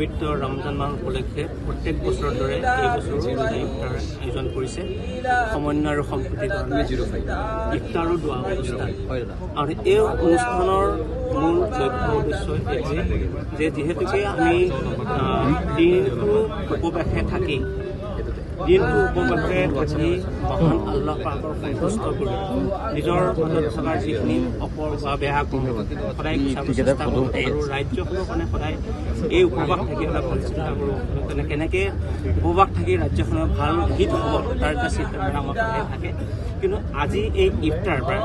পবিত্ৰ ৰমজান মাহ উপলক্ষে প্ৰত্যেক বছৰৰ দৰে এই বছৰো ইফতাৰ আয়োজন কৰিছে সমন্বয় আৰু সম্প্ৰীতি ইফতাৰ আৰু দোৱা অনুষ্ঠান। আৰু এই অনুষ্ঠানৰ মূল লক্ষ্য উদ্দেশ্য এইটোৱে যে যিহেতুকে আমি দিনটো উপবাসে থাকি থাকি মহান আল্লাহ পাকৰ সন্তুষ্ট কৰি নিজৰ মাজত থকা যিখিনি বা বেয়া কৰ্ম সদায় গুচাব চেষ্টা কৰোঁ আৰু ৰাজ্যখনৰ কাৰণে সদায় এই উপবাস থাকি এটা ভাল চিন্তা কৰোঁ কেনেকৈ উপবাস থাকি ৰাজ্যখনৰ ভাল হিত হ'ব তাৰ এটা চিন্তাধাৰা আমাৰ সদায় থাকে। কিন্তু আজি এই ইফতাৰ পৰা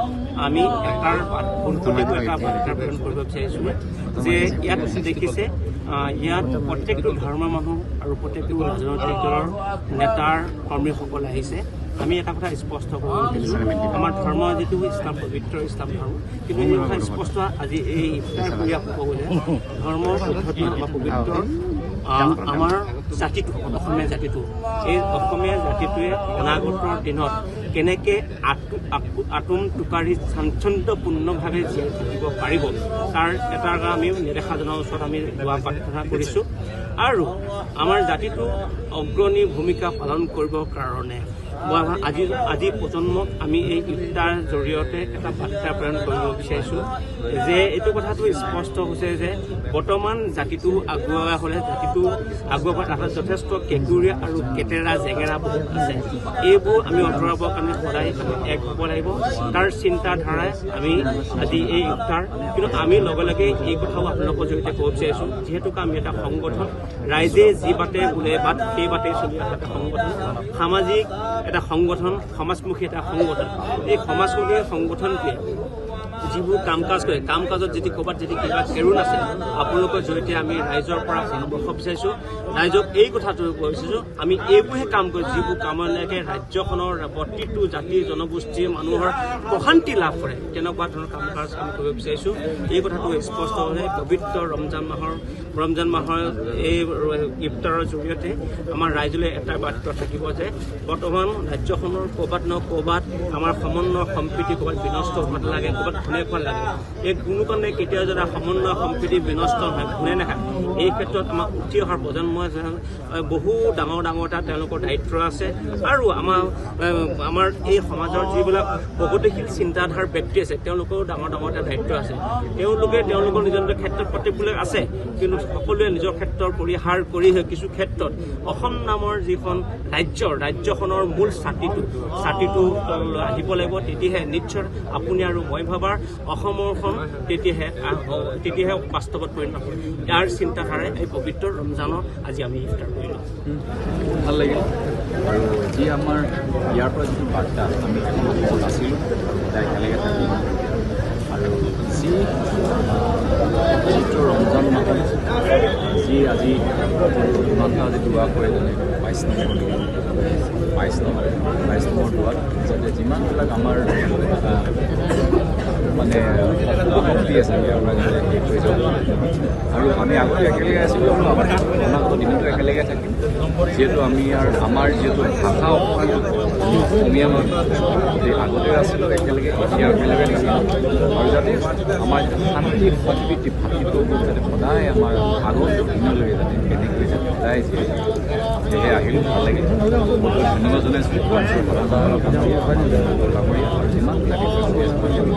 আমি এটাৰ পোনপটীয়াকৈ এটা বাৰ্তা প্ৰেৰণ কৰিব বিচাৰিছোঁ যে ইয়াত দেখিছে ইয়াত প্ৰত্যেকটো ধৰ্মৰ মানুহ আৰু প্ৰত্যেকটো ৰাজনৈতিক দলৰ নেতাৰ কৰ্মীসকল আহিছে। আমি এটা কথা স্পষ্ট কৰিব বিচাৰিছোঁ, আমাৰ ধৰ্ম যিটো ইছলাম পবিত্ৰ ইছলাম ধৰ্ম, কিন্তু এই কথা স্পষ্ট আজি এই ইফতাৰ ক্ৰিয়া ক'ব গ'লে ধৰ্মৰ পদ্ধতি আমাৰ পবিত্ৰ আমাৰ জাতিটো অসমীয়া জাতিটো এই অসমীয়া জাতিটোৱে অনাগতৰ দিনত কেনেকৈ আটোম টোকাৰি স্বাচ্ছন্দ্যপূৰ্ণভাৱে জীয়াই থাকিব পাৰিব তাৰ এটা আমি নেদেখাজনৰ ওচৰত আমি দোৱা প্ৰাৰ্থনা কৰিছোঁ। আৰু আমাৰ জাতিটো অগ্ৰণী ভূমিকা পালন কৰিবৰ কাৰণে আজি প্ৰজন্মক আমি এই ইফতাৰ জৰিয়তে এটা বাৰ্তা প্ৰেৰণ কৰিব বিচাৰিছোঁ যে এইটো কথাটো স্পষ্ট হৈছে যে বৰ্তমান জাতিটো আগুৱাই হ'লে জাতিটো আগুৱাব তাত যথেষ্ট কেঁকুৰীয়া আৰু কেতেৰা জেঙেৰা বহুত আছে। এইবোৰ আমি আঁতৰাবৰ কাৰণে সদায় এক হ'ব লাগিব। তাৰ চিন্তাধাৰাই আমি আজি এই ইফতাৰ, কিন্তু আমি লগে লগে এই কথাও আপোনালোকৰ জৰিয়তে ক'ব বিচাৰিছোঁ যিহেতুকে আমি এটা সংগঠন, ৰাইজে যি বাটে বোলে বাট সেই বাটেই চলি অহা এটা সংগঠন, সামাজিক এটা সংগঠন, সমাজমুখী এটা সংগঠন। এই সমাজমুখী সংগঠনটোৱে যিবোৰ কাম কাজ কৰে, কাম কাজত যদি ক'ৰবাত যদি কিবা কেৰুণ আছে আপোনালোকৰ জৰিয়তে আমি ৰাইজৰ পৰা পৰামৰ্শ বিচাৰিছোঁ, ৰাইজক এই কথাটো ক'ব বিচাৰিছোঁ আমি এইবোৰহে কাম কৰিছোঁ যিবোৰ কামলৈকে ৰাজ্যখনৰ প্ৰতিটো জাতি জনগোষ্ঠীৰ মানুহৰ প্ৰশান্তি লাভ কৰে, তেনেকুৱা ধৰণৰ কাম কাজ আমি কৰিব বিচাৰিছোঁ। এই কথাটো স্পষ্ট হ'লে পবিত্ৰ ৰমজান মাহৰ এই ইফতাৰৰ জৰিয়তে আমাৰ ৰাইজলৈ এটা বাৰ্তা থাকিব যে বৰ্তমান ৰাজ্যখনৰ ক'ৰবাত ক'ৰবাত আমাৰ সমন্বয় সম্প্ৰীতি ক'ৰবাত বিনষ্ট হ'ব লাগে, ক'ৰবাত ঘূনে খোৱা লাগে। এই কোনো কাৰণে কেতিয়াও যদি সমন্বয় সম্প্ৰীতি বিনষ্ট নহয়, ঘূনে নাখায়। এই ক্ষেত্ৰত আমাৰ উঠি অহাৰ প্ৰজন্মই বহু ডাঙৰ এটা তেওঁলোকৰ দায়িত্ব আছে। আৰু আমাৰ এই সমাজৰ যিবিলাক প্ৰগতিশীল চিন্তাধাৰাৰ ব্যক্তি আছে তেওঁলোকৰো ডাঙৰ এটা দায়িত্ব আছে। তেওঁলোকে তেওঁলোকৰ নিজৰ ক্ষেত্ৰত প্ৰতিবিলাক আছে, কিন্তু সকলোৱে নিজৰ ক্ষেত্ৰৰ পৰিহাৰ কৰি কিছু ক্ষেত্ৰত অসম নামৰ যিখন ৰাজ্যখনৰ মূল ছাতিটো আহিব লাগিব। তেতিয়াহে নিশ্চয় আপুনি আৰু মই ভাবাৰ অসমৰখন তেতিয়াহে বাস্তৱত পৰিণত হ'ব। ইয়াৰ চিন্তাধাৰাই এই পবিত্ৰ ৰমজানৰ আজি আমি ইফতাৰ কৰিলোঁ। ভাল লাগিল আৰু যি আমাৰ ইয়াৰ পৰা যিটো বাৰ্তা আমি আছিলোঁ সদায় একেলগে থাকিম আৰু যি পবিত্ৰ ৰমজান মাহত যি আজি ইমানটা আজি দোৱা কৰে যেনে 22 নম্বৰ দোৱাত যাতে যিমানবিলাক আমাৰ মানে শক্তি আছে আমাৰ যাতে শেষ হৈ যাব। আৰু আমি আগতে একেলগে আছিলোঁ আৰু আমাৰ অনাগত দিনতো একেলগে থাকিম, যিহেতু আমাৰ যিহেতু ভাষা অসমীয়া মানুহ আগতে আছিলোঁ একেলগে, এতিয়া একেলগে থাকিম। আৰু যাতে আমাৰ শান্তি সম্প্ৰীতি ভাতৃত্ববোৰ যাতে সদায় আমাৰ আগত দিনলৈকে যাতে কেনেকৈ যাতে সদায় সেয়েহে আহিলোঁ, ভাল লাগিল। বহুত ধন্যবাদ জনাইছোঁ।